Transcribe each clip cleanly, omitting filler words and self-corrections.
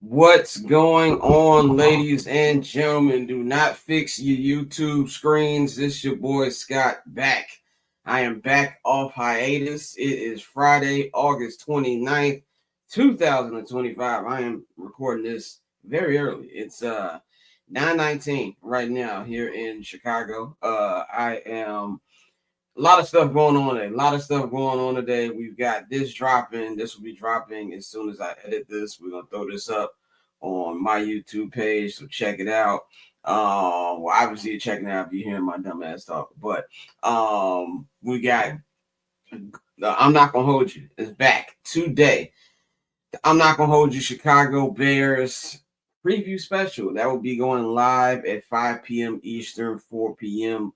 What's going on, ladies and gentlemen? Do not fix your YouTube screens. This is your boy Scott back. I am back off hiatus. It is Friday, August 29th, 2025. I am recording this very early. It's 9:19 right now here in Chicago. I am a lot of stuff going on today. A lot of stuff going on today. We've got this dropping. This will be dropping as soon as I edit this. We're gonna throw this up on my YouTube page, so check it out. Well, obviously you're checking it out if you're hearing my dumb ass talk. But we got I'm not gonna hold you. It's back today. I'm not gonna hold you. Chicago Bears preview special that will be going live at 5 p.m. Eastern, 4 p.m.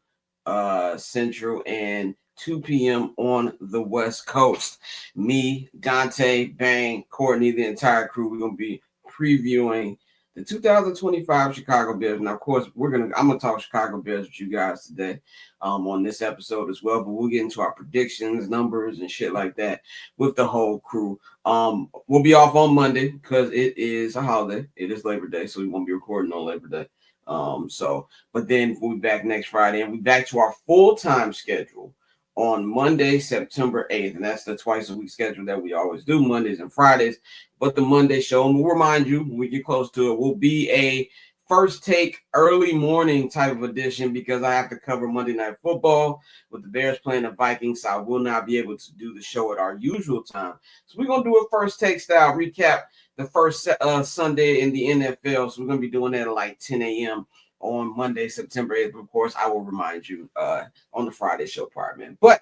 Central, and 2 p.m. on the West Coast. Me, Dante, Bang, Courtney, the entire crew. We're gonna be previewing the 2025 Chicago Bears. Now, of course, I'm gonna talk Chicago Bears with you guys today on this episode as well. But we'll get into our predictions, numbers, and shit like that with the whole crew. We'll be off on Monday because it is a holiday. It is Labor Day, so we won't be recording on Labor Day. But then we'll be back next Friday, and we're back to our full-time schedule on Monday, September 8th. And that's the twice a week schedule that we always do, Mondays and Fridays. But the Monday show, and we'll remind you when we get close to it, will be a first take early morning type of edition because I have to cover Monday Night Football with the Bears playing the Vikings. So I will not be able to do the show at our usual time. So we're going to do a first take style recap the first Sunday in the NFL. So we're going to be doing that at like 10 a.m. on Monday, September 8th. Of course, I will remind you on the Friday show part, man. But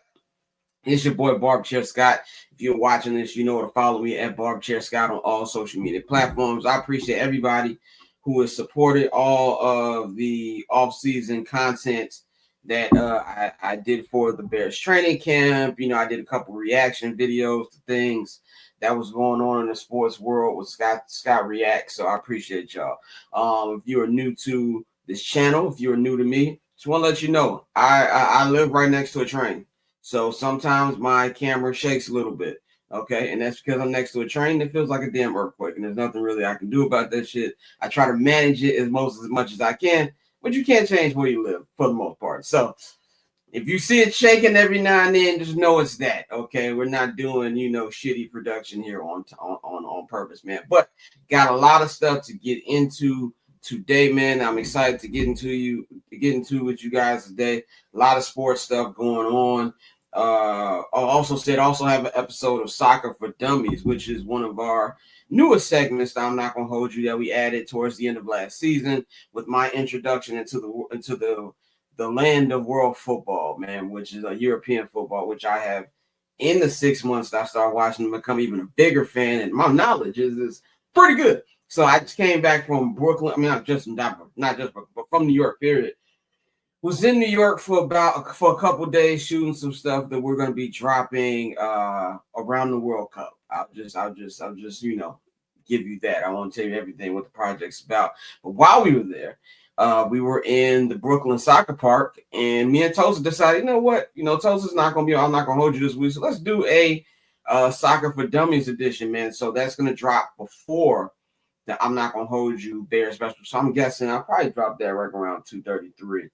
it's your boy Barbchair Scott. If you're watching this, you know to follow me at Barbchair Scott on all social media platforms. I appreciate everybody who has supported all of the off-season content that I did for the Bears training camp. You know, I did a couple reaction videos to things that was going on in the sports world with Scott Reacts. So I appreciate y'all. If you are new to this channel, if you're new to me, just want to let you know I live right next to a train. So sometimes my camera shakes a little bit. Okay, and that's because I'm next to a train that feels like a damn earthquake, and there's nothing really I can do about that shit. I try to manage it as much as I can, but you can't change where you live for the most part. So if you see it shaking every now and then, just know it's that. Okay, we're not doing shitty production here on purpose, man. But got a lot of stuff to get into today, man. I'm excited to get into with you guys today. A lot of sports stuff going on. I also have an episode of Soccer for Dummies, which is one of our newest segments that I'm not gonna hold you that we added towards the end of last season with my introduction into the land of world football, man, which is a European football, which I have in the 6 months that I started watching become even a bigger fan, and my knowledge is pretty good. So I just came back from Brooklyn. I mean, not just but from New York, period. Was in New York for a couple days shooting some stuff that we're going to be dropping around the World Cup. I'll just give you that. I won't tell you everything what the project's about. But while we were there, we were in the Brooklyn Soccer Park, and me and Tosa decided, you know what? Tosa's not going to be. I'm not going to hold you this week, so let's do a Soccer for Dummies edition, man. So that's going to drop before the I'm not going to hold you Bear special. So I'm guessing I'll probably drop that right around 2:33.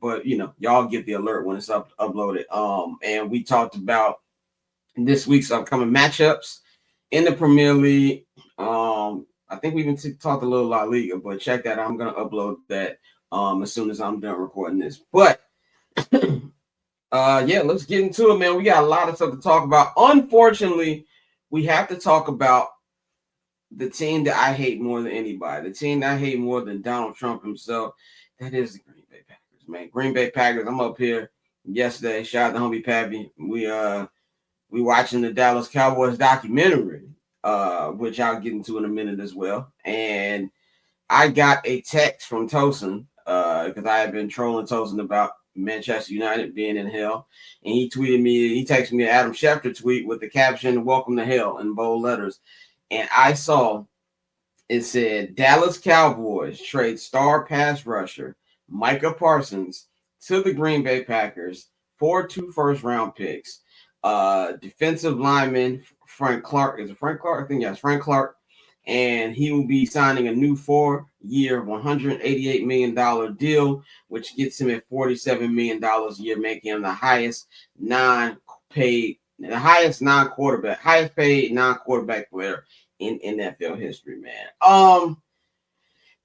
But y'all get the alert when it's uploaded. And we talked about this week's upcoming matchups in the Premier League. I think we even talked a little La Liga, but check that. I'm gonna upload that as soon as I'm done recording this. But yeah, let's get into it, man. We got a lot of stuff to talk about. Unfortunately, we have to talk about the team that I hate more than anybody, the team that I hate more than Donald Trump himself. That is the Green Bay Packers, man. Green Bay Packers. I'm up here yesterday. Shout out to homie Pappy. We watching the Dallas Cowboys documentary, which I'll get into in a minute as well. And I got a text from Tosin because I had been trolling Tosin about Manchester United being in hell. And he texted me an Adam Schefter tweet with the caption, "Welcome to hell," in bold letters. And I saw it said Dallas Cowboys trade star pass rusher Micah Parsons to the Green Bay Packers for 2 first-round picks. Defensive lineman Frank Clark. Is it Frank Clark? I think yes, Frank Clark. And he will be signing a new 4-year, $188 million deal, which gets him at $47 million a year, making him the highest paid non-quarterback player in NFL history, man.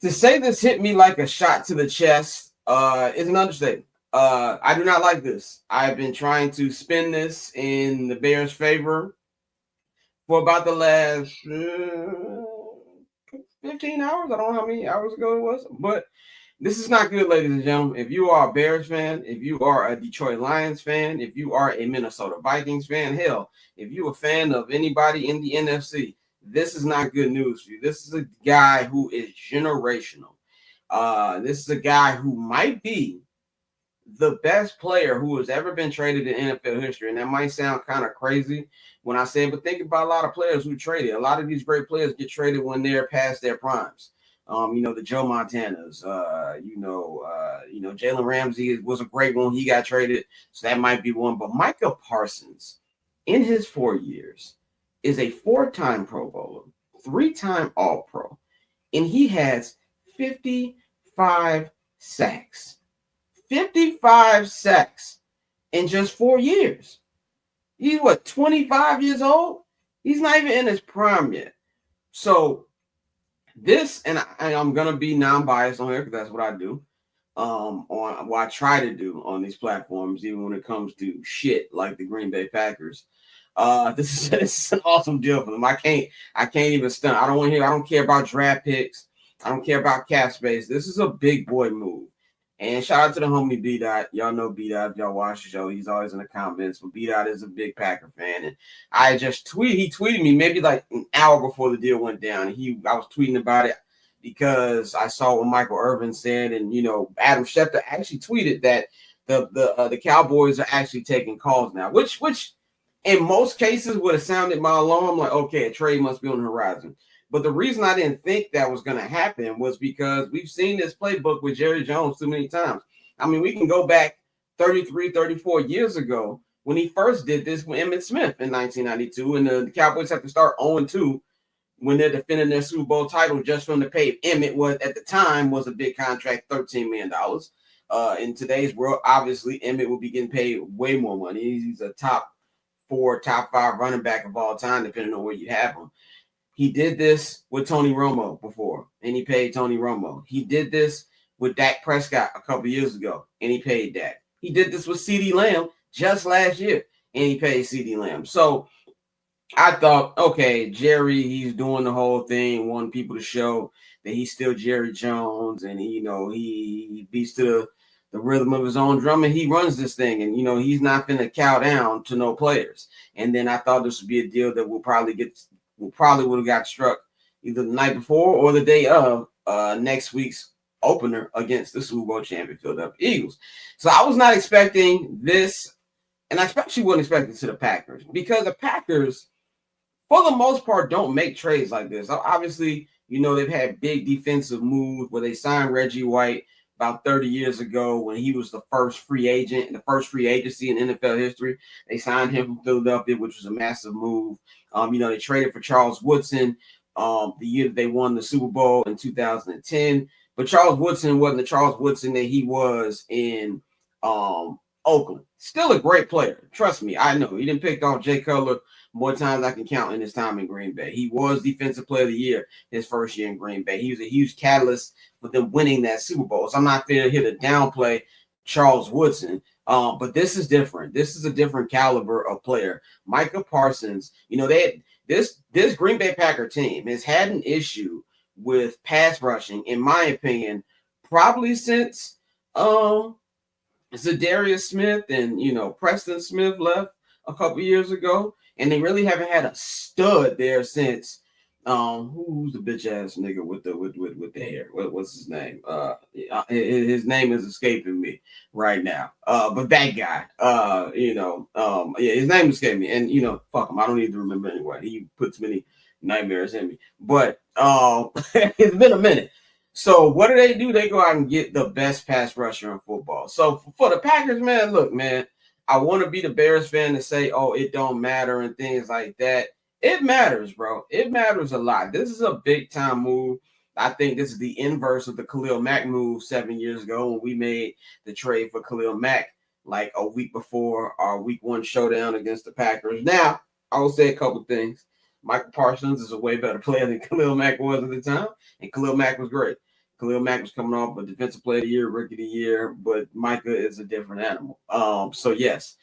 To say this hit me like a shot to the chest is an understatement. I do not like this. I've been trying to spin this in the Bears' favor for about the last 15 hours. I don't know how many hours ago it was, but this is not good, ladies and gentlemen. If you are a Bears fan, if you are a Detroit Lions fan, if you are a Minnesota Vikings fan, hell, if you're a fan of anybody in the NFC, this is not good news for you. This is a guy who is generational. This is a guy who might be the best player who has ever been traded in NFL history. And that might sound kind of crazy when I say it, but think about a lot of players who traded. A lot of these great players get traded when they're past their primes. The Joe Montanas, Jalen Ramsey was a great one. He got traded, so that might be one. But Micah Parsons, in his 4 years, is a 4-time Pro Bowler, 3-time All-Pro, and he has 55 sacks. 55 sacks in just 4 years. He's 25 years old? He's not even in his prime yet. So this, and I'm gonna be non-biased on here because that's what I do. On what I try to do on these platforms, even when it comes to shit like the Green Bay Packers. This is an awesome deal for them. I can't even stunt. I don't care about draft picks. I don't care about cap space. This is a big boy move. And shout out to the homie B Dot. Y'all know B Dot. If y'all watch the show, he's always in the comments. But B Dot is a big Packer fan. And he tweeted me maybe like an hour before the deal went down. I was tweeting about it because I saw what Michael Irvin said. And, Adam Schefter actually tweeted that the Cowboys are actually taking calls now, which in most cases would have sounded my alarm like, okay, a trade must be on the horizon. But the reason I didn't think that was going to happen was because we've seen this playbook with Jerry Jones too many times. I mean, we can go back 33, 34 years ago when he first did this with Emmitt Smith in 1992, and the Cowboys have to start 0-2 when they're defending their Super Bowl title just from the pay. Emmitt at the time was a big contract, $13 million. In today's world, obviously, Emmitt will be getting paid way more money. He's a top 4, top 5 running back of all time, depending on where you have him. He did this with Tony Romo before, and he paid Tony Romo. He did this with Dak Prescott a couple years ago, and he paid Dak. He did this with CeeDee Lamb just last year, and he paid CeeDee Lamb. So I thought, okay, Jerry, he's doing the whole thing, wanting people to show that he's still Jerry Jones, and he beats to the rhythm of his own drum, and he runs this thing, and he's not going to cow down to no players. And then I thought this would be a deal that would have got struck either the night before or the day of next week's opener against the Super Bowl champion Philadelphia Eagles. So I was not expecting this, and I especially wasn't expecting to the Packers, because the Packers, for the most part, don't make trades like this. Obviously, they've had big defensive moves where they signed Reggie White about 30 years ago when he was the first free agent in the first free agency in NFL history. They signed him from Philadelphia, which was a massive move. They traded for Charles Woodson the year that they won the Super Bowl in 2010. But Charles Woodson wasn't the Charles Woodson that he was in Oakland. Still a great player. Trust me, I know. He didn't pick off Jay Cutler more times I can count in his time in Green Bay. He was Defensive Player of the Year his first year in Green Bay. He was a huge catalyst for them winning that Super Bowl. So I'm not here to downplay Charles Woodson. But this is different. This is a different caliber of player. Micah Parsons, this Green Bay Packer team has had an issue with pass rushing, in my opinion, probably since Zadarius Smith and Preston Smith left a couple years ago, and they really haven't had a stud there since Who's the bitch ass nigga with the hair? What's his name? His name is escaping me right now. But that guy, yeah, his name escaped me, and fuck him. I don't need to remember anyway. He puts many nightmares in me. But it's been a minute. So what do? They go out and get the best pass rusher in football. So for the Packers, man, look, man, I want to be the Bears fan to say, oh, it don't matter and things like that. It matters, bro. It matters a lot. This is a big time move. I think this is the inverse of the Khalil Mack move 7 years ago when we made the trade for Khalil Mack like a week before our week one showdown against the Packers. Now, I will say a couple things. Michael Parsons is a way better player than Khalil Mack was at the time, and Khalil Mack was great. Khalil Mack was coming off a defensive player of the year, rookie of the year, but Micah is a different animal. So yes,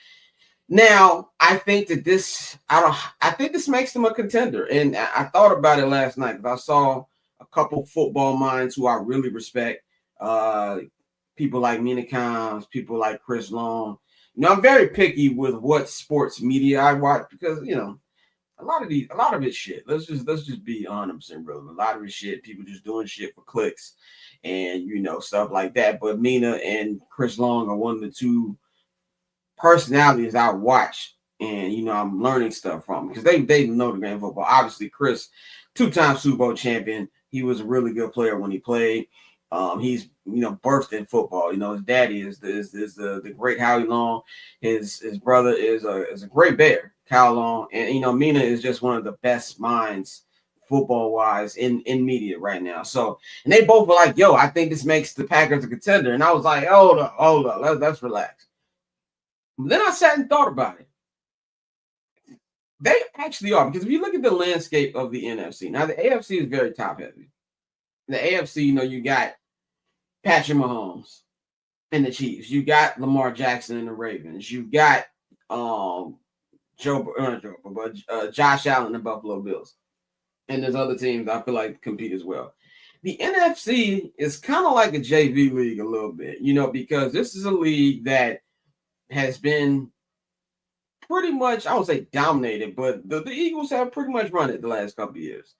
now, I think that I think this makes them a contender. And I thought about it last night because I saw a couple football minds who I really respect. Uh, People like Mina Kimes, people like Chris Long. I'm very picky with what sports media I watch because, a lot of it shit. Let's just be 100% real. A lot of it shit, people just doing shit for clicks and, stuff like that. But Mina and Chris Long are one of the two personalities I watch and I'm learning stuff from because they know the game of football. Obviously, Chris, two-time Super Bowl champion. He was a really good player when he played. He's birthed in football. His daddy is the great Howie Long. His brother is a great bear, Kyle Long, and Mina is just one of the best minds football wise in media right now. So, and they both were like, "Yo, I think this makes the Packers a contender," and I was like, "Hold up, let's relax." Then I sat and thought about it. They actually are because if you look at the landscape of the NFC, now the AFC is very top heavy. The AFC, you got Patrick Mahomes and the Chiefs. You got Lamar Jackson and the Ravens. You got Josh Allen and the Buffalo Bills. And there's other teams I feel like compete as well. The NFC is kind of like a JV league a little bit, because this is a league that has been pretty much, I would say dominated, but the Eagles have pretty much run it the last couple of years.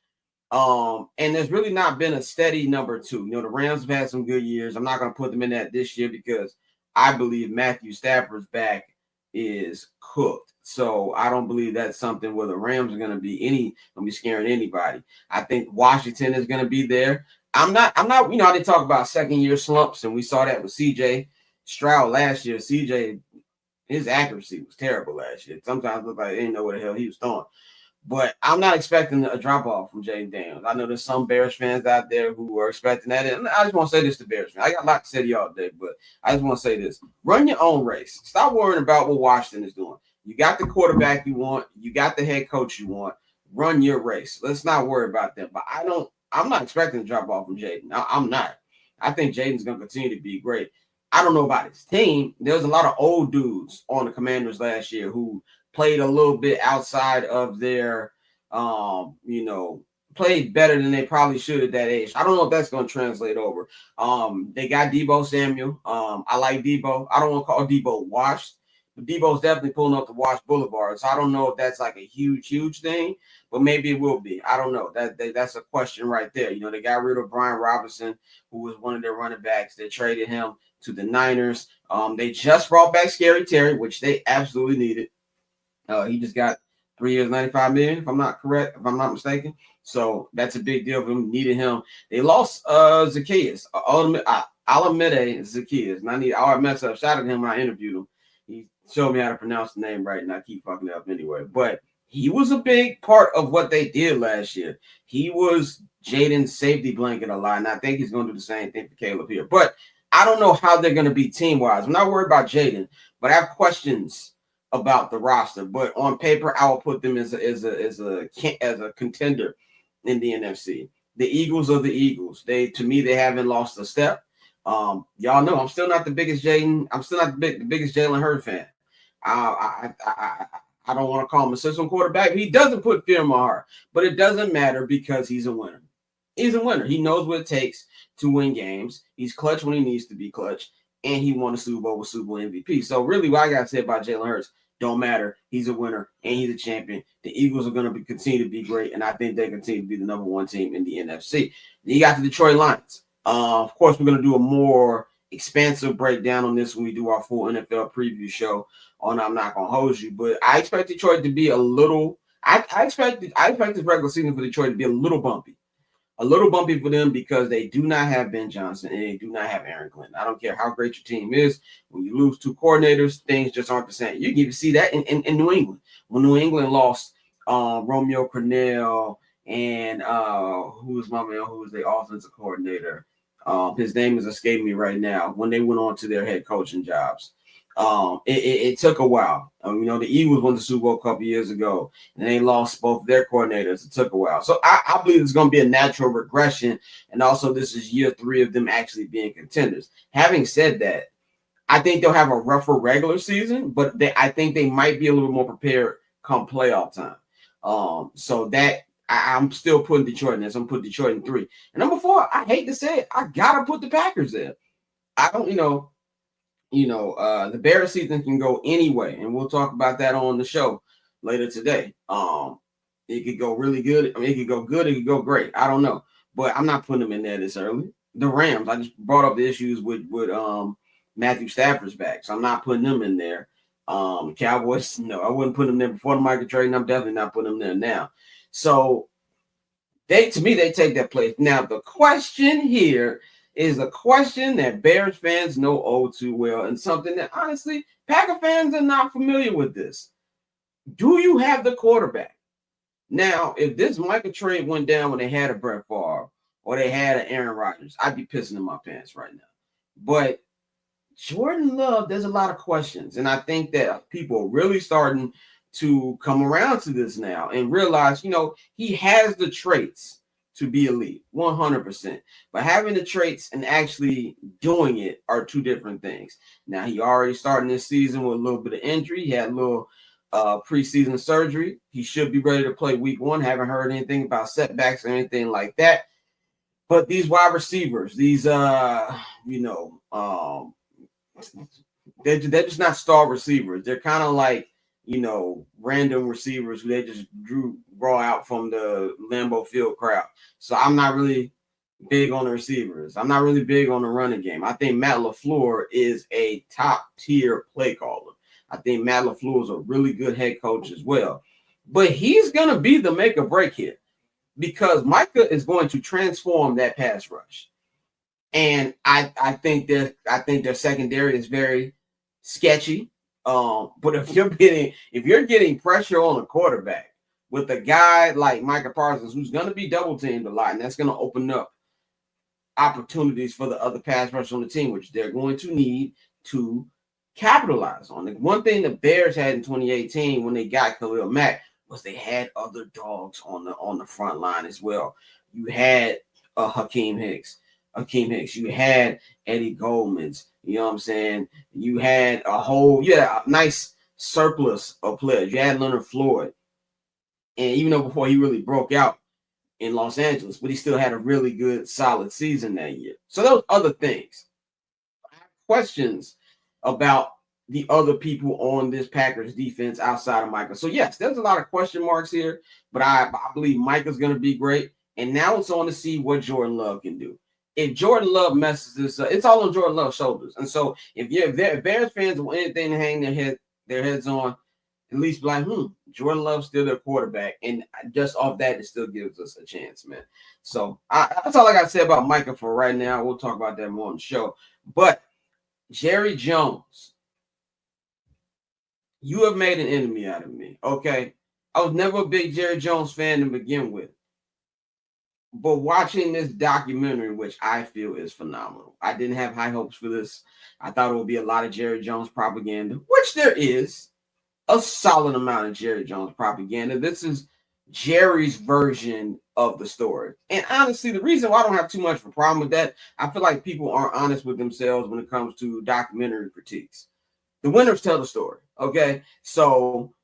And there's really not been a steady number two. The Rams have had some good years. I'm not going to put them in that this year because I believe Matthew Stafford's back is cooked. So I don't believe that's something where the Rams are going to be scaring anybody. I think Washington is going to be there. I'm not, I didn't talk about second year slumps, and we saw that with CJ Stroud last year. CJ, his accuracy was terrible last year. Sometimes it looked like they didn't know what the hell he was throwing. But I'm not expecting a drop off from Jaden Daniels. I know there's some Bears fans out there who are expecting that. And I just want to say this to Bears fans. I got a lot to say to y'all today, but I just want to say this. Run your own race. Stop worrying about what Washington is doing. You got the quarterback you want. You got the head coach you want. Run your race. Let's not worry about them. But I'm not expecting a drop off from Jaden. I'm not. I think Jaden's going to continue to be great. I don't know about his team. There's a lot of old dudes on the Commanders last year who played a little bit outside of their, played better than they probably should at that age. I don't know if that's going to translate over. They got Deebo Samuel. I like Deebo. I don't want to call Deebo washed, but Deebo's definitely pulling up the Wash Boulevard. So I don't know if that's like a huge thing, but maybe it will be. I don't know. That's a question right there. They got rid of Brian Robinson, who was one of their running backs. They traded him to the Niners. They just brought back Scary Terry, which they absolutely needed. He just got 3 years, $95 million, if I'm not mistaken. So that's a big deal for them. Needed him. They lost Zacchaeus, Alameda Zacchaeus. And I messed up. Shout out to him when I interviewed him. He showed me how to pronounce the name right, and I keep fucking it up anyway. But he was a big part of what they did last year. He was Jaden's safety blanket a lot, and I think he's going to do the same thing for Caleb here. But I don't know how they're going to be team-wise. I'm not worried about Jaden, but I have questions about the roster, but on paper, I will put them as a contender in the NFC. The Eagles are the Eagles. They haven't lost a step. Y'all know I'm still not the biggest Jaden. I'm still not the biggest Jalen Hurd fan. I don't want to call him a system quarterback. He doesn't put fear in my heart, but it doesn't matter because he's a winner. He's a winner. He knows what it takes to win games. He's clutch when he needs to be clutch, and he won a Super Bowl with Super Bowl MVP. So really, what I got to say about Jalen Hurts, don't matter. He's a winner and he's a champion. The Eagles are going to continue to be great, and I think they continue to be the number one team in the NFC. Then you got the Detroit Lions. Of course, we're going to do a more expansive breakdown on this when we do our full NFL preview show on I'm Not Gonna Hold You, but I expect Detroit to be a little. I expect this regular season for Detroit to be a little bumpy for them because they do not have Ben Johnson and they do not have Aaron Glenn. I don't care how great your team is. When you lose two coordinators, things just aren't the same. You can even see that in New England. When New England lost Romeo Crennel and who was my man, who was the offensive coordinator? His name is escaping me right now. When they went on to their head coaching jobs. It took a while. The Eagles won the Super Bowl a couple years ago, and they lost both their coordinators. It took a while. So I believe it's going to be a natural regression, and also this is year 3 of them actually being contenders. Having said that, I think they'll have a rougher regular season, but I think they might be a little more prepared come playoff time. So that I'm still putting Detroit in this. I'm putting Detroit in 3. And number 4, I hate to say it, I gotta put the Packers there. I don't, the Bears season can go anyway, and we'll talk about that on the show later today. It could go really good. It could go good. It could go great. I don't know, but I'm not putting them in there this early. The Rams, I just brought up the issues with Matthew Stafford's back, so I'm not putting them in there. Cowboys, no, I wouldn't put them there before the Micah trade, and I'm definitely not putting them there now. So they take that place. Now the question here is a question that Bears fans know all too well, and something that honestly Packer fans are not familiar with this. Do you have the quarterback? Now, if this Micah trade went down when they had a Brett Favre or they had an Aaron Rodgers, I'd be pissing in my pants right now. But Jordan Love, there's a lot of questions, and I think that people are really starting to come around to this now and realize, he has the traits to be elite, 100%. But having the traits and actually doing it are two different things. Now, he already started this season with a little bit of injury. He had a little preseason surgery. He should be ready to play week 1. Haven't heard anything about setbacks or anything like that. But these wide receivers, these, they're just not star receivers. They're kind of like, random receivers who they just draw out from the Lambeau Field crowd. So I'm not really big on the receivers. I'm not really big on the running game. I think Matt LaFleur is a top tier play caller. I think Matt LaFleur is a really good head coach as well. But he's going to be the make or break here because Micah is going to transform that pass rush. And I think their secondary is very sketchy. But if you're getting pressure on a quarterback with a guy like Micah Parsons, who's going to be double teamed a lot, and that's going to open up opportunities for the other pass rushers on the team, which they're going to need to capitalize on. The one thing the Bears had in 2018 when they got Khalil Mack was they had other dogs on the front line as well. You had Hakeem Hicks. You had Eddie Goldman's. You know what I'm saying? You had a nice surplus of players. You had Leonard Floyd. And even though before he really broke out in Los Angeles, but he still had a really good, solid season that year. So those other things. I have questions about the other people on this Packers defense outside of Micah. So yes, there's a lot of question marks here, but I believe Micah's going to be great. And now it's on to see what Jordan Love can do. If Jordan Love messes this up, it's all on Jordan Love's shoulders. And so if Bears fans want anything to hang their heads on, at least be like, Jordan Love's still their quarterback. And just off that, it still gives us a chance, man. So that's all I got to say about Micah for right now. We'll talk about that more on the show. But Jerry Jones, you have made an enemy out of me, okay? I was never a big Jerry Jones fan to begin with. But watching this documentary, which I feel is phenomenal, I didn't have high hopes for this. I thought it would be a lot of Jerry Jones propaganda, which there is a solid amount of Jerry Jones propaganda. This is Jerry's version of the story. And honestly, the reason why I don't have too much of a problem with that, I feel like people aren't honest with themselves when it comes to documentary critiques. The winners tell the story, okay? So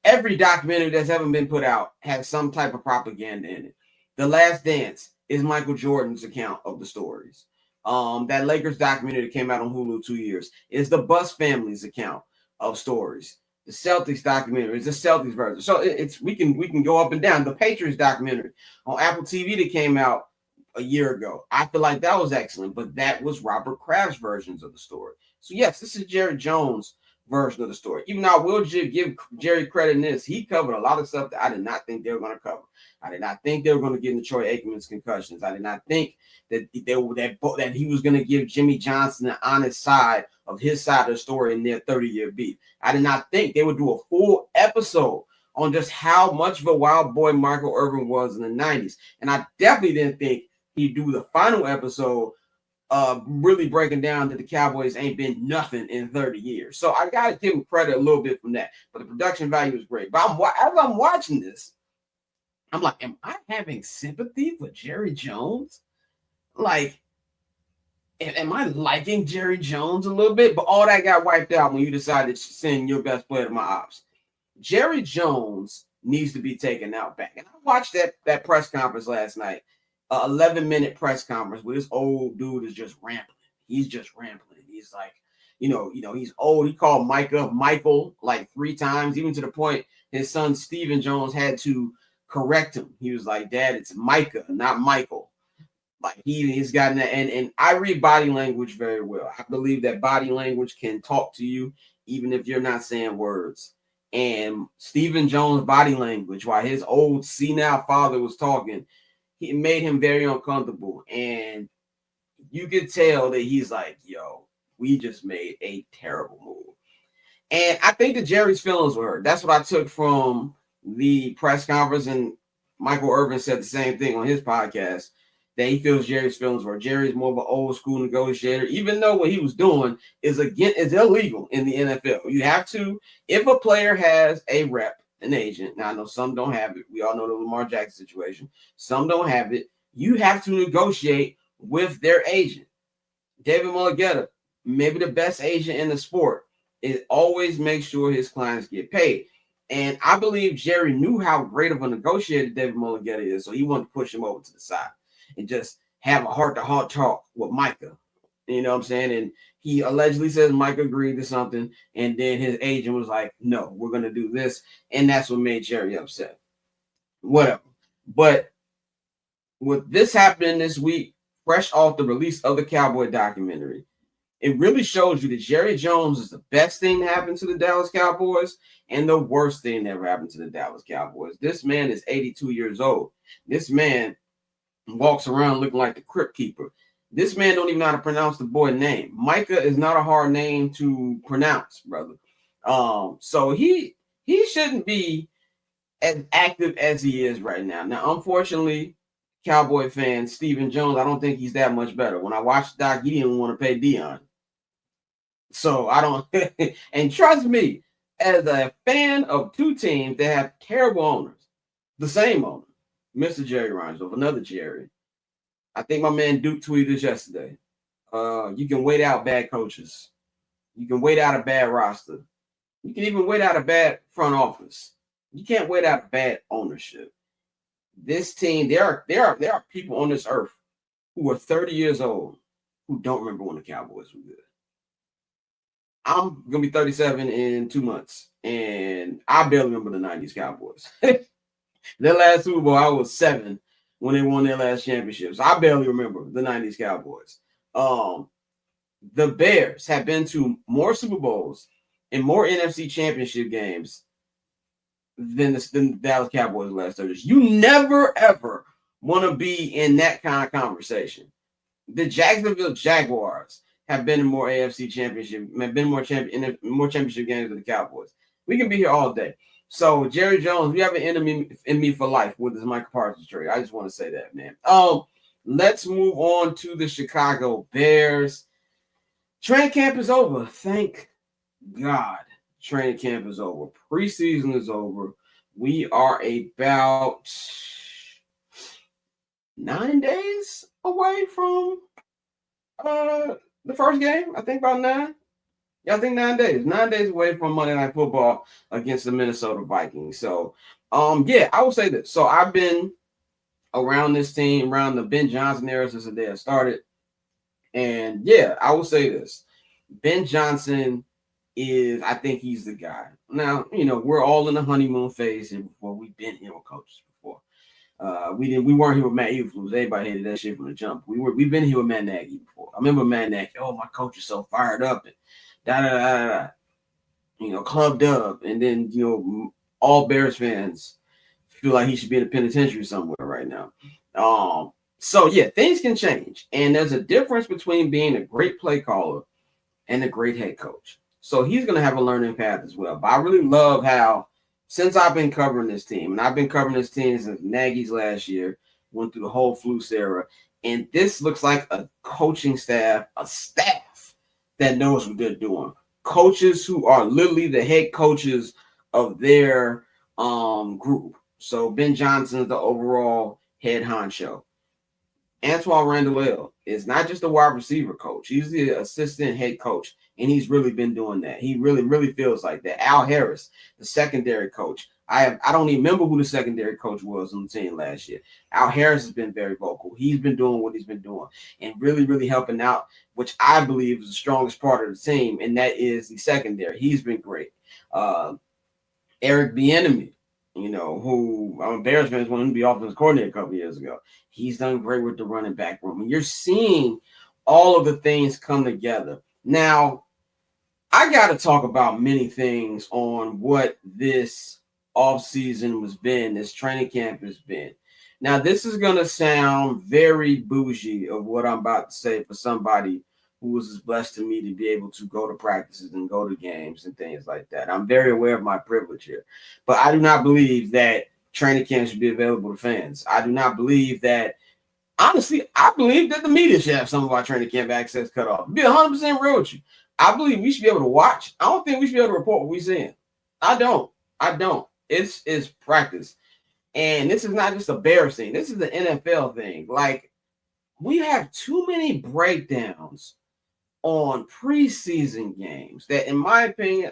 every documentary that's ever been put out has some type of propaganda in it. The Last Dance is Michael Jordan's account of the stories. That Lakers documentary that came out on Hulu 2 years is the Bus family's account of stories. The Celtics documentary is the Celtics version. So it's we can go up and down. The Patriots documentary on Apple TV that came out a year ago. I feel like that was excellent, but that was Robert Kraft's versions of the story. So yes, this is Jerry Jones' version of the story. Even though I will give Jerry credit in this, he covered a lot of stuff that I did not think they were going to cover. I did not think they were going to get into Troy Aikman's concussions. I did not think that that he was going to give Jimmy Johnson an honest side of his side of the story in their 30-year beef. I did not think they would do a full episode on just how much of a wild boy Michael Irvin was in the 90s. And I definitely didn't think he'd do the final episode really breaking down that the Cowboys ain't been nothing in 30 years. So I got to give him credit a little bit from that. But the production value is great. But as I'm watching this, I'm like, am I having sympathy for Jerry Jones? Like, am I liking Jerry Jones a little bit? But all that got wiped out when you decided to send your best player to my ops. Jerry Jones needs to be taken out back. And I watched that press conference last night, 11-minute press conference where this old dude is just rambling. He's just rambling. He's like, he's old. He called Micah Michael like 3 times, even to the point his son Stephen Jones had to correct him. He was like, Dad, it's Micah, not Michael. Like he's gotten that, and I read body language very well. I believe that body language can talk to you even if you're not saying words. And Stephen Jones' body language, while his old senile father was talking, it made him very uncomfortable. And you could tell that he's like, yo, we just made a terrible move. And I think that Jerry's feelings were hurt. That's what I took from the press conference. And Michael Irvin said the same thing on his podcast, that he feels Jerry's feelings were. Jerry's more of an old school negotiator, even though what he was doing is illegal in the NFL. You have to, if a player has a rep, an agent. Now I know some don't have it. We all know the Lamar Jackson situation. Some don't have it. You have to negotiate with their agent. David Mulligetta, maybe the best agent in the sport, it always makes sure his clients get paid. And I believe Jerry knew how great of a negotiator David Mulligetta is, so he wanted to push him over to the side and just have a heart-to-heart talk with Micah. You know what I'm saying? And he allegedly says Micah agreed to something, and then his agent was like, no, we're going to do this. And that's what made Jerry upset. Whatever. But with this happening this week, fresh off the release of the Cowboy documentary, it really shows you that Jerry Jones is the best thing that happened to the Dallas Cowboys and the worst thing that ever happened to the Dallas Cowboys. This man is 82 years old. This man walks around looking like the Crypt Keeper. This man don't even know how to pronounce the boy name. Micah is not a hard name to pronounce, brother. So he shouldn't be as active as he is right now. Now, unfortunately, Cowboy fan Stephen Jones, I don't think he's that much better. When I watched the doc, he didn't want to pay Dion. So I don't, and trust me, as a fan of 2 teams that have terrible owners, the same owner, Mr. Jerry Reinsdorf, another Jerry. I think my man Duke tweeted this yesterday. You can wait out bad coaches. You can wait out a bad roster. You can even wait out a bad front office. You can't wait out bad ownership. This team, there are people on this earth who are 30 years old who don't remember when the Cowboys were good. I'm gonna be 37 in 2 months, and I barely remember the 90s Cowboys. Their last Super Bowl, I was 7 when they won their last championship. So I barely remember the 90s Cowboys. The Bears have been to more Super Bowls and more NFC championship games than the Dallas Cowboys last 30 years. You never, ever want to be in that kind of conversation. The Jacksonville Jaguars have been in more AFC championship, have been more championship games than the Cowboys. We can be here all day. So Jerry Jones, we have an enemy in me for life with this Micah Parsons trade. I just want to say that, man. Let's move on to the Chicago Bears. Training camp is over. Thank God. Training camp is over. Preseason is over. We are about 9 days away from the first game. I think about 9. Yeah, I think 9 days. 9 days away from Monday Night Football against the Minnesota Vikings. So, yeah, I will say this. So I've been around this team, around the Ben Johnson era since the day I started. And yeah, I will say this. Ben Johnson I think he's the guy. Now, we're all in the honeymoon phase here before. We've been here with coaches before. We weren't here with Matt Eberflus. Everybody hated that shit from the jump. We've been here with Matt Nagy before. I remember Matt Nagy. Oh, my coach is so fired up and da da da da. Club dub, and then all Bears fans feel like he should be in a penitentiary somewhere right now. So yeah, things can change, and there's a difference between being a great play caller and a great head coach. So he's going to have a learning path as well. But I really love how, since I've been covering this team, and I've been covering this team since Nagy's last year, went through the whole Flus era, and this looks like a coaching staff, a staff that knows what they're doing. Coaches who are literally the head coaches of their group. So Ben Johnson is the overall head honcho. Antoine Randall is not just a wide receiver coach. He's the assistant head coach, and he's really been doing that. He really, really feels like that. Al Harris, the secondary coach. I don't even remember who the secondary coach was on the team last year. Al Harris has been very vocal. He's been doing what he's been doing and really, really helping out, which I believe is the strongest part of the team, and that is the secondary. He's been great. Eric Bieniemy, who Bears fans wanted him to be offensive coordinator a couple years ago. He's done great with the running back room. And you're seeing all of the things come together. Now, I got to talk about many things on what this offseason has been, this training camp has been. Now, this is going to sound very bougie of what I'm about to say for somebody who was as blessed to me to be able to go to practices and go to games and things like that. I'm very aware of my privilege here. But I do not believe that training camp should be available to fans. I do not believe that. Honestly, I believe that the media should have some of our training camp access cut off. Be 100% real with you. I believe we should be able to watch. I don't think we should be able to report what we're seeing. I don't. It's practice. And this is not just a Bears thing. This is the NFL thing. Like, we have too many breakdowns on preseason games that, in my opinion,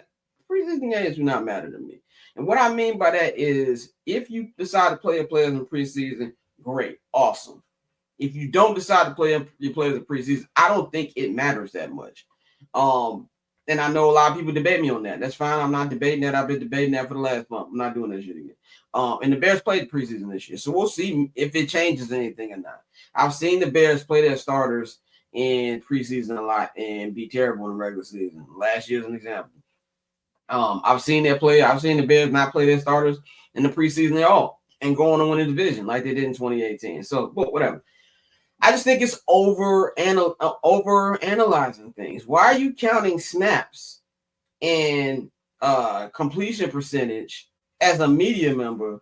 preseason games do not matter to me. And what I mean by that is, if you decide to play your players in preseason, great, awesome. If you don't decide to play your players in preseason, I don't think it matters that much. And I know a lot of people debate me on that. That's fine. I'm not debating that. I've been debating that for the last month. I'm not doing that shit again. And the Bears played the preseason this year, so we'll see if it changes anything or not. I've seen the Bears play their starters in preseason a lot and be terrible in the regular season. Last year's an example. I've seen the Bears not play their starters in the preseason at all and go on to win the division like they did in 2018. So, but whatever. I just think it's over analyzing things. Why are you counting snaps and completion percentage as a media member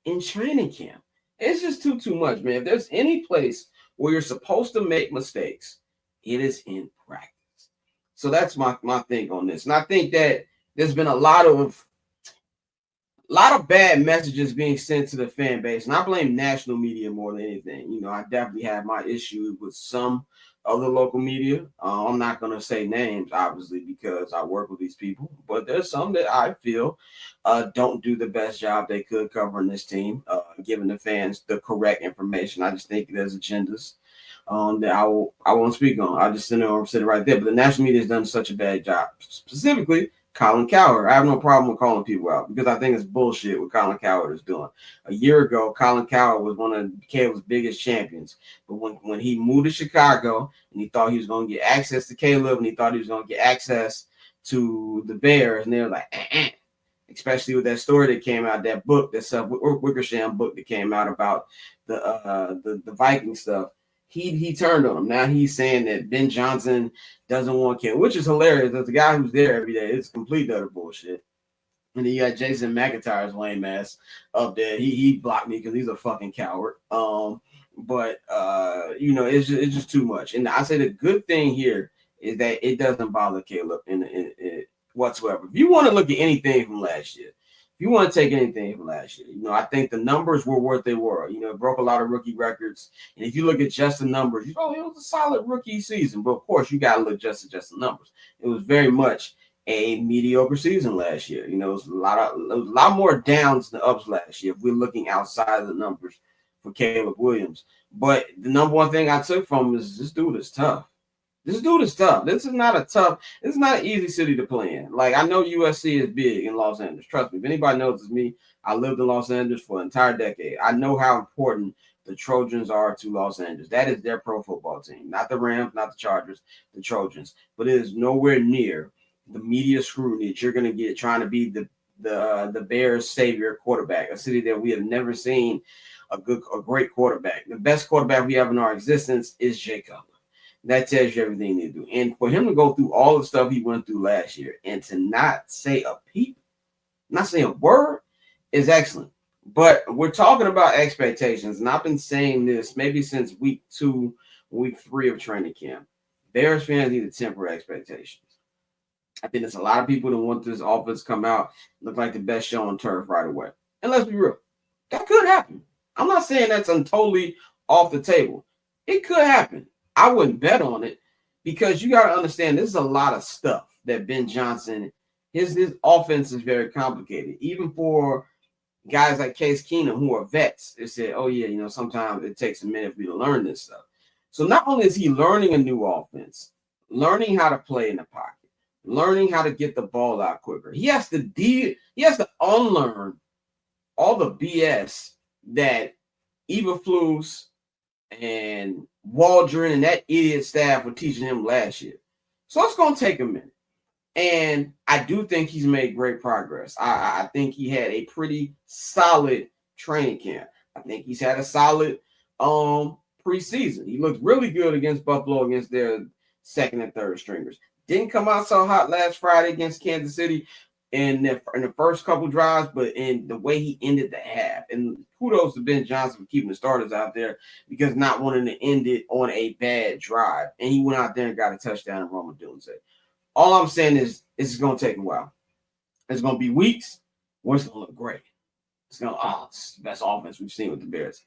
in training camp? It's just too much, man. If there's any place where you're supposed to make mistakes, it is in practice. So that's my thing on this. And I think that there's been a lot of bad messages being sent to the fan base, and I blame national media more than anything. I definitely have my issue with some of the local media. I'm not going to say names, obviously, because I work with these people, but there's some that I feel don't do the best job they could covering this team, giving the fans the correct information. I just think there's agendas that I won't speak on. I just sit it right there. But the national media has done such a bad job, specifically Colin Cowherd. I have no problem with calling people out because I think it's bullshit what Colin Cowherd is doing. A year ago, Colin Cowherd was one of Caleb's biggest champions. But when he moved to Chicago and he thought he was going to get access to Caleb and he thought he was going to get access to the Bears, and they were like, especially with that story that came out, that book, that Wickersham book that came out about the Viking stuff. He turned on him. Now he's saying that Ben Johnson doesn't want Caleb, which is hilarious. There's a guy who's there every day. It's complete utter bullshit. And then you got Jason McIntyre's lame ass up there. He blocked me because he's a fucking coward. But it's just too much. And I say the good thing here is that it doesn't bother Caleb in whatsoever. If you want to look at anything from last year, if you want to take anything from last year, I think the numbers were what they were. It broke a lot of rookie records. And if you look at just the numbers, it was a solid rookie season. But of course, you got to look just at the numbers. It was very much a mediocre season last year. It was a lot more downs than ups last year if we're looking outside of the numbers for Caleb Williams. But the number one thing I took from him is this dude is tough. This dude is tough. This is not an easy city to play in. Like, I know USC is big in Los Angeles. Trust me. If anybody knows it's me, I lived in Los Angeles for an entire decade. I know how important the Trojans are to Los Angeles. That is their pro football team. Not the Rams, not the Chargers, the Trojans. But it is nowhere near the media scrutiny that you're going to get trying to be the Bears' savior quarterback, a city that we have never seen a great quarterback. The best quarterback we have in our existence is Jacob. That tells you everything they do. And for him to go through all the stuff he went through last year and to not say a peep, not say a word, is excellent. But we're talking about expectations, and I've been saying this maybe since week 2, week 3 of training camp. Bears fans need to temper expectations. I think there's a lot of people that want this offense to come out, look like the best show on turf right away. And let's be real, that could happen. I'm not saying that's totally off the table. It could happen. I wouldn't bet on it because you got to understand this is a lot of stuff that Ben Johnson, his offense is very complicated. Even for guys like Case Keenum who are vets, they said, oh yeah, sometimes it takes a minute for you to learn this stuff. So not only is he learning a new offense, learning how to play in the pocket, learning how to get the ball out quicker. He has to unlearn all the BS that Eberflus and Waldron and that idiot staff were teaching him last year. So it's going to take a minute. And I do think he's made great progress. I think he had a pretty solid training camp. I think he's had a solid preseason. He looked really good against Buffalo, against their second and third stringers. Didn't come out so hot last Friday against Kansas City in the first couple drives, but in the way he ended the half. And kudos to Ben Johnson for keeping the starters out there because not wanting to end it on a bad drive. And he went out there and got a touchdown in Roma Dunze. All I'm saying is this is going to take a while. It's going to be weeks where it's going to look great. It's going to, this is the best offense we've seen with the Bears.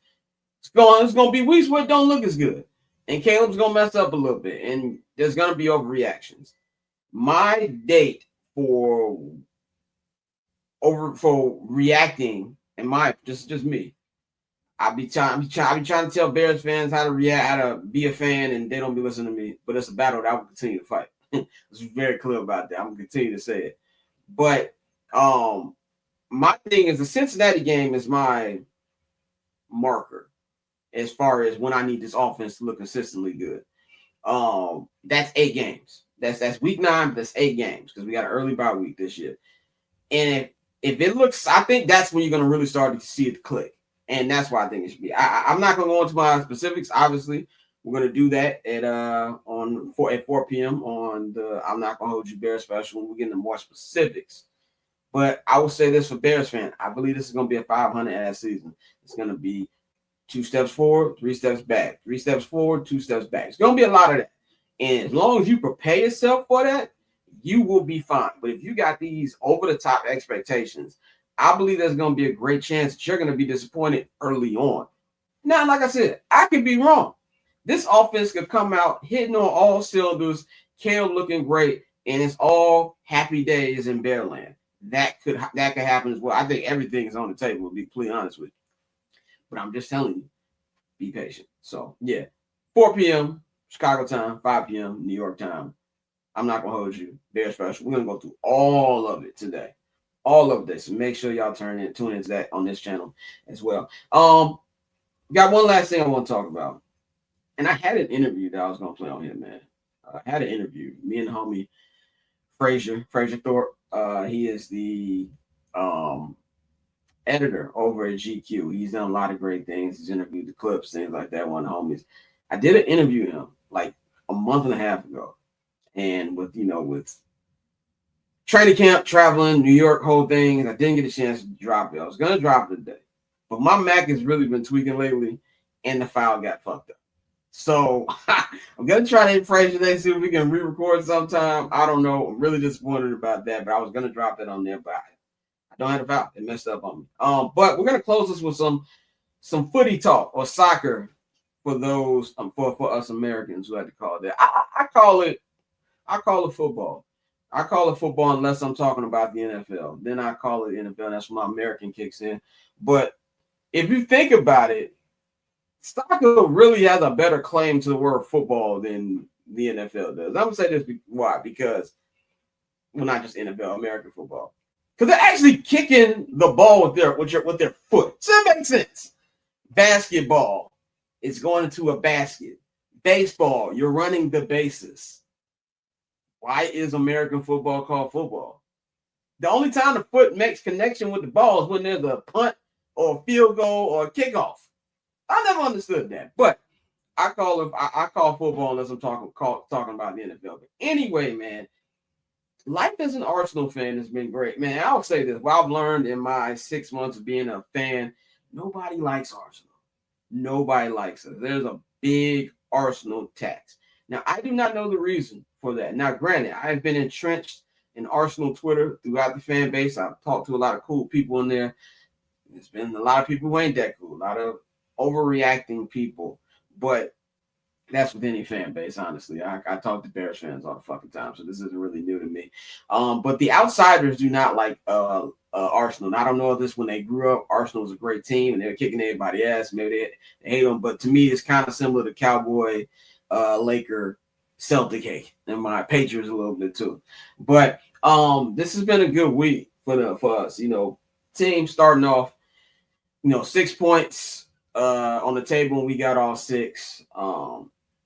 It's going to be weeks where it don't look as good. And Caleb's going to mess up a little bit. And there's going to be overreactions. My date for reacting, and just me. I be trying to tell Bears fans how to react, how to be a fan, and they don't be listening to me. But it's a battle that I will continue to fight. I was very clear about that. I'm gonna continue to say it. But my thing is the Cincinnati game is my marker as far as when I need this offense to look consistently good. That's 8 games. That's week 9, but that's 8 games because we got an early bye week this year. And if it looks, I think that's when you're going to really start to see it click. And that's why I think it should be. I'm not going to go into my specifics. Obviously, we're going to do that at 4 p.m. on the I'm Not Going to Hold You Bears special when we get into more specifics. But I will say this for Bears fan. I believe this is going to be a 500-ass season. It's going to be 2 steps forward, 3 steps back. 3 steps forward, 2 steps back. It's going to be a lot of that. And as long as you prepare yourself for that, you will be fine. But if you got these over-the-top expectations, I believe there's going to be a great chance that you're going to be disappointed early on. Now, like I said, I could be wrong. This offense could come out hitting on all cylinders, Caleb looking great, and it's all happy days in Bearland. That could happen as well. I think everything is on the table, to be completely honest with you. But I'm just telling you, be patient. So, yeah, 4 p.m. Chicago time, 5 p.m. New York time. I'm not going to hold you. Bears special. We're going to go through all of it today. All of this. Make sure y'all tune into that on this channel as well. Got one last thing I want to talk about. And I had an interview that I was going to play on here, man. I had an interview. Me and the homie Frazier Thorpe. He is the editor over at GQ. He's done a lot of great things. He's interviewed the Clips, things like that. One of the homies. I did an interview with him like a month and a half ago. And with training camp, traveling, New York, whole thing, I didn't get a chance to drop it. I was going to drop it today. But my Mac has really been tweaking lately, and the file got fucked up. So I'm going to try to hit Frazier today, see if we can re-record sometime. I don't know. I'm really disappointed about that, but I was going to drop that on there, but I don't have the file. It messed up on me. But we're going to close this with some footy talk or soccer for those, for us Americans who like to call it that. I call it football. I call it football unless I'm talking about the NFL. Then I call it NFL. That's when my American kicks in. But if you think about it, soccer really has a better claim to the word football than the NFL does. I'm gonna say this why because well, not just NFL, American football, because they're actually kicking the ball with their foot. So it makes sense. Basketball, it's going into a basket. Baseball, you're running the bases. Why is American football called football? The only time the foot makes connection with the ball is when there's a punt or a field goal or a kickoff. I never understood that, but I call football unless I'm talking about the NFL. But anyway, man, life as an Arsenal fan has been great, man. I'll say this: what I've learned in my 6 months of being a fan, nobody likes Arsenal. Nobody likes us. There's a big Arsenal tax. Now, I do not know the reason for that. Now, granted, I've been entrenched in Arsenal Twitter throughout the fan base. I've talked to a lot of cool people in there. There's been a lot of people who ain't that cool, a lot of overreacting people. But that's with any fan base, honestly. I talk to Bears fans all the fucking time, so this isn't really new to me. But the outsiders do not like Arsenal. And I don't know if this when they grew up. Arsenal was a great team, and they were kicking everybody's ass. Maybe they hate them, but to me, it's kind of similar to Cowboy, Laker, Celtic hate, and my Patriots a little bit too. But this has been a good week for us. Team starting off, 6 points on the table, and we got all six.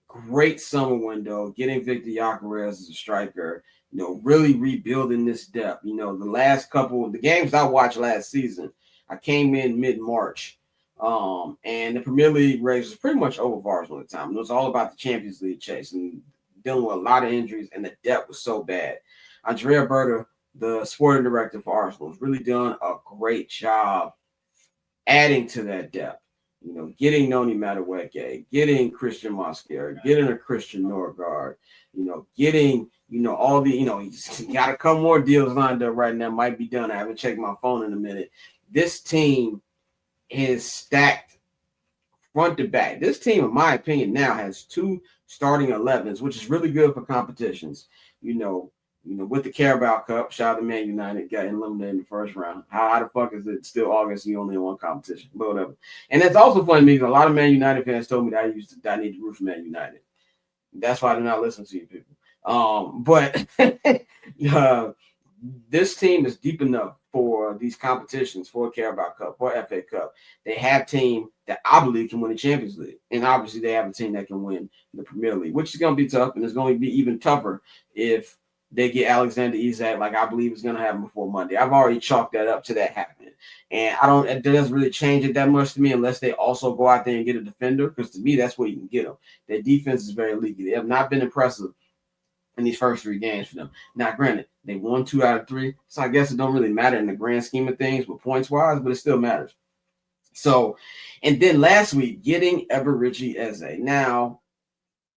Great summer window, getting Victor Gyökeres as a striker, really rebuilding this depth. The last couple of the games I watched last season, I came in mid-March, and the Premier League race was pretty much over for Arsenal at the time. It was all about the Champions League chase and dealing with a lot of injuries, and the depth was so bad. Andrea Berta, the sporting director for Arsenal, has really done a great job adding to that depth. Getting Noni Madueke, getting Christian Mosquera, getting a Christian Norgard, getting, all the, he's got a couple more deals lined up right now. Might be done. I haven't checked my phone in a minute. This team is stacked front to back. This team, in my opinion, now has two starting 11s, which is really good for competitions. With the Carabao Cup, shout out to Man United, got eliminated in the first round. How the fuck is it still August and you only in one competition? But whatever. And that's also funny because a lot of Man United fans told me that I need to root for Man United. That's why I do not listen to you people. But this team is deep enough for these competitions, for Carabao Cup, for FA Cup. They have a team that I believe can win the Champions League. And obviously they have a team that can win the Premier League, which is going to be tough. And it's going to be even tougher if they get Alexander Isak, like I believe is going to happen before Monday. I've already chalked that up to that happening. And it doesn't really change it that much to me unless they also go out there and get a defender, because to me, that's where you can get them. Their defense is very leaky. They have not been impressive in these first three games for them. Now, granted, they won 2 out of 3, so I guess it don't really matter in the grand scheme of things, but points-wise, but it still matters. So, and then last week, getting Eberici Eze. Now,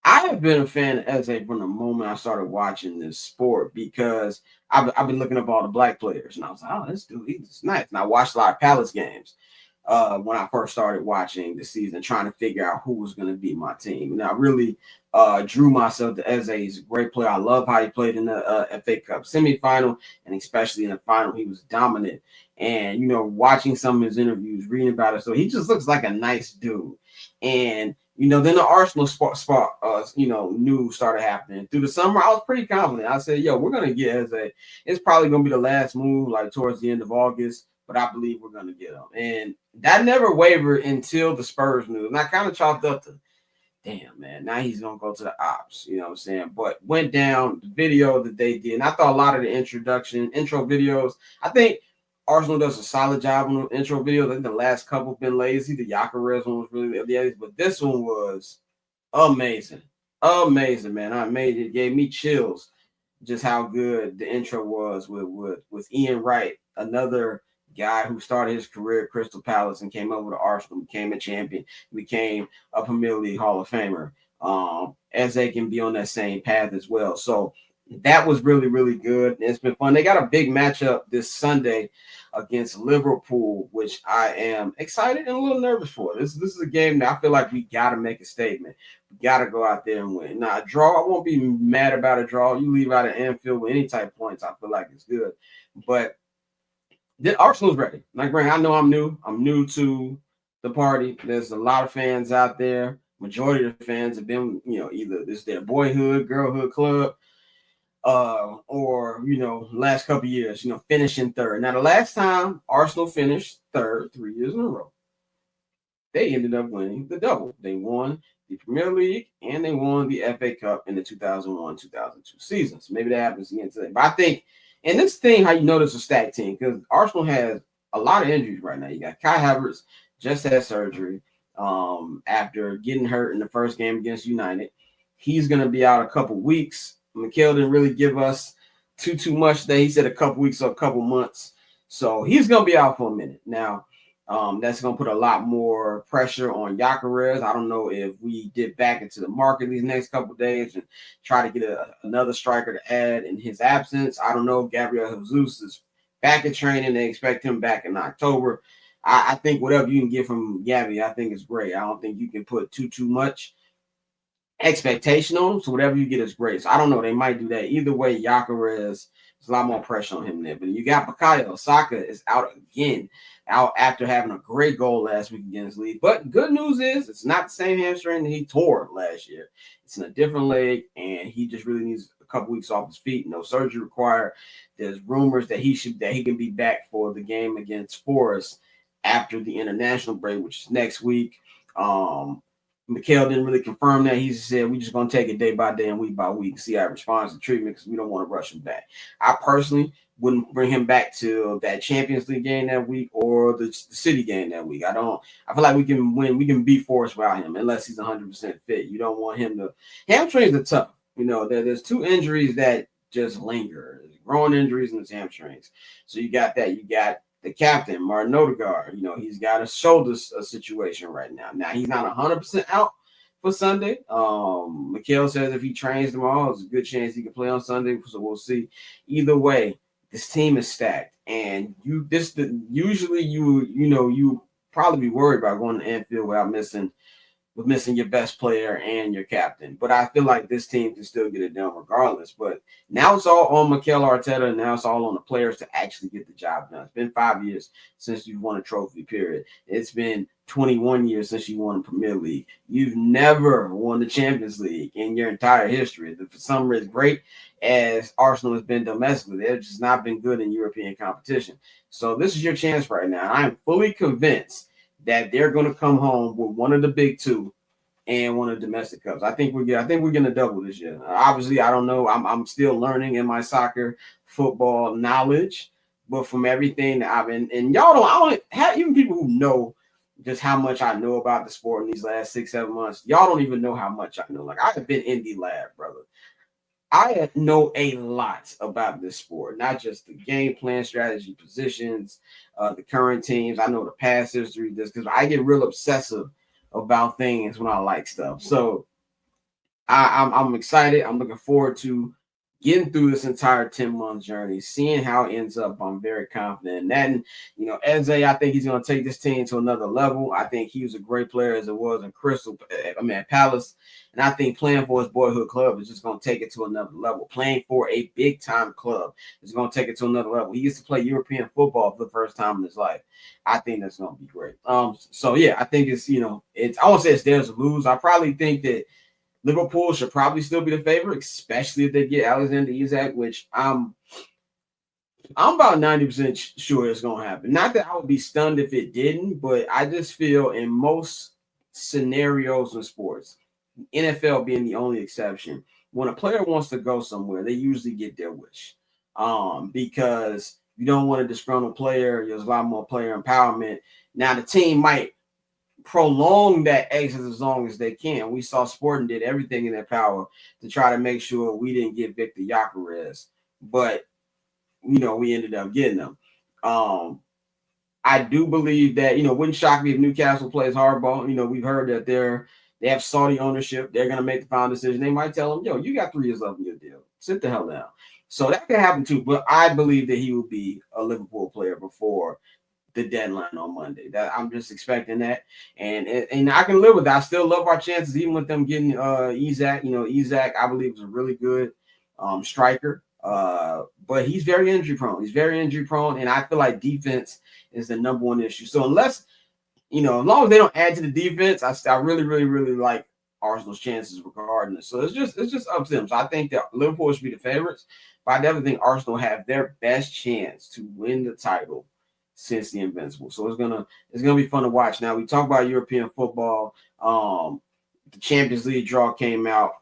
I have been a fan of Eze from the moment I started watching this sport because I've been looking up all the black players, and I was like, oh, this dude, he's nice. And I watched a lot of Palace games when I first started watching the season, trying to figure out who was going to be my team. And I really drew myself to Eze. He's a great player. I love how he played in the FA Cup semifinal, and especially in the final, he was dominant. And, watching some of his interviews, reading about it, so he just looks like a nice dude. And then the Arsenal news started happening through the summer. I was pretty confident. I said, "Yo, we're gonna get Eze. It's probably gonna be the last move, like towards the end of August, but I believe we're gonna get him." And that never wavered until the Spurs news. And I kind of chalked up to, damn, man, now he's gonna go to the ops. You know what I'm saying? But went down the video that they did, and I thought a lot of the intro videos. I think Arsenal does a solid job on the intro videos. I think the last couple have been lazy. The Gyökeres one was really the but this one was amazing. Amazing, man. It gave me chills just how good the intro was with Ian Wright, another guy who started his career at Crystal Palace and came over to Arsenal, became a champion, became a Premier League Hall of Famer. As they can be on that same path as well. So that was really, really good. It's been fun. They got a big matchup this Sunday against Liverpool, which I am excited and a little nervous for. This is a game that I feel like we got to make a statement. We got to go out there and win. Now, a draw, I won't be mad about a draw. You leave out of Anfield with any type of points, I feel like it's good. But Arsenal's ready. Like, Grant, I know I'm new. I'm new to the party. There's a lot of fans out there. Majority of the fans have been, either this is their boyhood, girlhood club, or last couple years, finishing third. Now, the last time Arsenal finished third 3 years in a row, they ended up winning the double. They won the Premier League and they won the FA Cup in the 2001-2002 season. So maybe that happens again today. But I think, and this thing, how you know this is a stacked team, because Arsenal has a lot of injuries right now. You got Kai Havertz just had surgery after getting hurt in the first game against United. He's going to be out a couple weeks. Mikel didn't really give us too much today. He said a couple weeks or a couple months. So he's going to be out for a minute. Now, that's going to put a lot more pressure on Gyökeres. I don't know if we dip back into the market these next couple of days and try to get another striker to add in his absence. I don't know. Gabriel Jesus is back at training. They expect him back in October. I think whatever you can get from Gabby, I think is great. I don't think you can put too much expectation on him. So whatever you get is great. So I don't know. They might do that. Either way, Gyökeres, there's a lot more pressure on him there. But you got Bukayo Saka is out again, out after having a great goal last week against Leeds. But good news is it's not the same hamstring that he tore last year. It's in a different leg, and he just really needs a couple weeks off his feet. No surgery required. There's rumors that he can be back for the game against Forest after the international break, which is next week. Mikel didn't really confirm that. He said we're just going to take it day by day and week by week, see how it responds to treatment because we don't want to rush him back. I personally wouldn't bring him back to that Champions League game that week or the City game that week. I feel like we can win. We can beat Forest without him unless he's 100% fit. You don't want him to. Hamstrings are tough. There's two injuries that just linger. There's growing injuries and there's hamstrings. So you got that. You got the captain, Martin Odegaard, he's got a shoulder situation right now. Now, he's not 100% out for Sunday. Mikel says if he trains tomorrow, there's a good chance he can play on Sunday, so we'll see. Either way, this team is stacked, and usually you probably be worried about going to Anfield without missing your best player and your captain. But I feel like this team can still get it done regardless. But now it's all on Mikel Arteta, and now it's all on the players to actually get the job done. It's been 5 years since you've won a trophy, period. It's been 21 years since you won the Premier League. You've never won the Champions League in your entire history. For some reason, great as Arsenal has been domestically, they've just not been good in European competition. So this is your chance right now. I am fully convinced that they're going to come home with one of the big two and one of the domestic cups. I think we're going to double this year. Obviously, I don't know. I'm still learning in my soccer football knowledge, but from everything that I've been, and y'all don't, I don't have even people who know just how much I know about the sport in these last 6-7 months. Y'all don't even know how much I know. Like I have been in the lab, brother. I know a lot about this sport, not just the game plan, strategy, positions, the current teams. I know the past history, just because I get real obsessive about things when I like stuff. So I'm excited. I'm looking forward to getting through this entire 10-month journey, seeing how it ends up. I'm very confident in that. And, Eze, I think he's going to take this team to another level. I think he was a great player as it was in Palace. And I think playing for his boyhood club is just going to take it to another level. Playing for a big-time club is going to take it to another level. He used to play European football for the first time in his life. I think that's going to be great. So, yeah, I think it's, I won't say it's theirs to lose. I probably think that Liverpool should probably still be the favorite, especially if they get Alexander Isak, which I'm about 90% sure it's going to happen. Not that I would be stunned if it didn't, but I just feel in most scenarios in sports, NFL being the only exception, when a player wants to go somewhere, they usually get their wish. Because you don't want a disgruntled player. There's a lot more player empowerment. Now, the team might prolong that exit as long as they can. We saw Sporting did everything in their power to try to make sure we didn't get Victor Gyökeres, but we ended up getting them. I do believe that wouldn't shock me if Newcastle plays hardball. We've heard that they have Saudi ownership. They're going to make the final decision. They might tell them, you got 3 years left in your deal. Sit the hell down. So that can happen too. But I believe that he will be a Liverpool player before the deadline on Monday. That I'm just expecting that, and I can live with that. I still love our chances, even with them getting Isak. Isak, I believe, is a really good striker, but he's very injury prone. And I feel like defense is the number one issue. So unless as long as they don't add to the defense, I really, really, really like Arsenal's chances regardless. So it's just up to them. So I think that Liverpool should be the favorites, but I definitely think Arsenal have their best chance to win the title since the Invincible. So it's gonna be fun to watch. Now we talk about European football. The Champions League draw came out.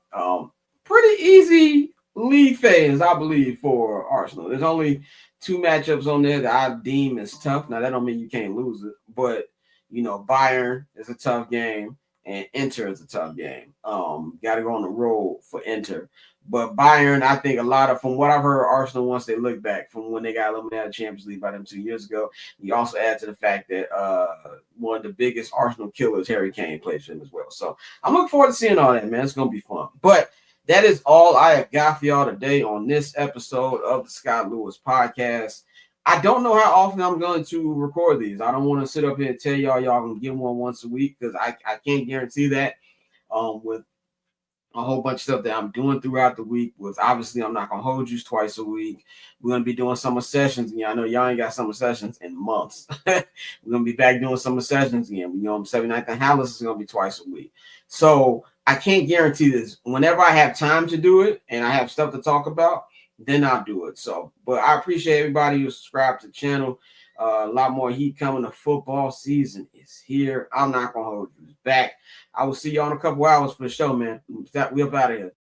Pretty easy league phase, I believe, for Arsenal. There's only two matchups on there that I deem as tough. Now that don't mean you can't lose it, but Bayern is a tough game and Inter is a tough game. Got to go on the road for Inter. But Bayern, I think a lot of from what I've heard, Arsenal once they look back from when they got eliminated out of Champions League by them 2 years ago. You also add to the fact that one of the biggest Arsenal killers, Harry Kane, plays for them as well. So I'm looking forward to seeing all that, man. It's gonna be fun. But that is all I have got for y'all today on this episode of the Scott Lewis Podcast. I don't know how often I'm going to record these. I don't want to sit up here and tell y'all can get one once a week because I can't guarantee that. With a whole bunch of stuff that I'm doing throughout the week. Was obviously I'm not gonna hold you twice a week. We're gonna be doing summer sessions again. I know y'all ain't got summer sessions in months. We're gonna be back doing summer sessions again. 79th and Hallis is gonna be twice a week. So I can't guarantee this. Whenever I have time to do it and I have stuff to talk about, then I'll do it. So, but I appreciate everybody who subscribed to the channel. A lot more heat coming. The football season is here. I'm not gonna hold you back. I will see you all in a couple hours for the show, man. We up out of here.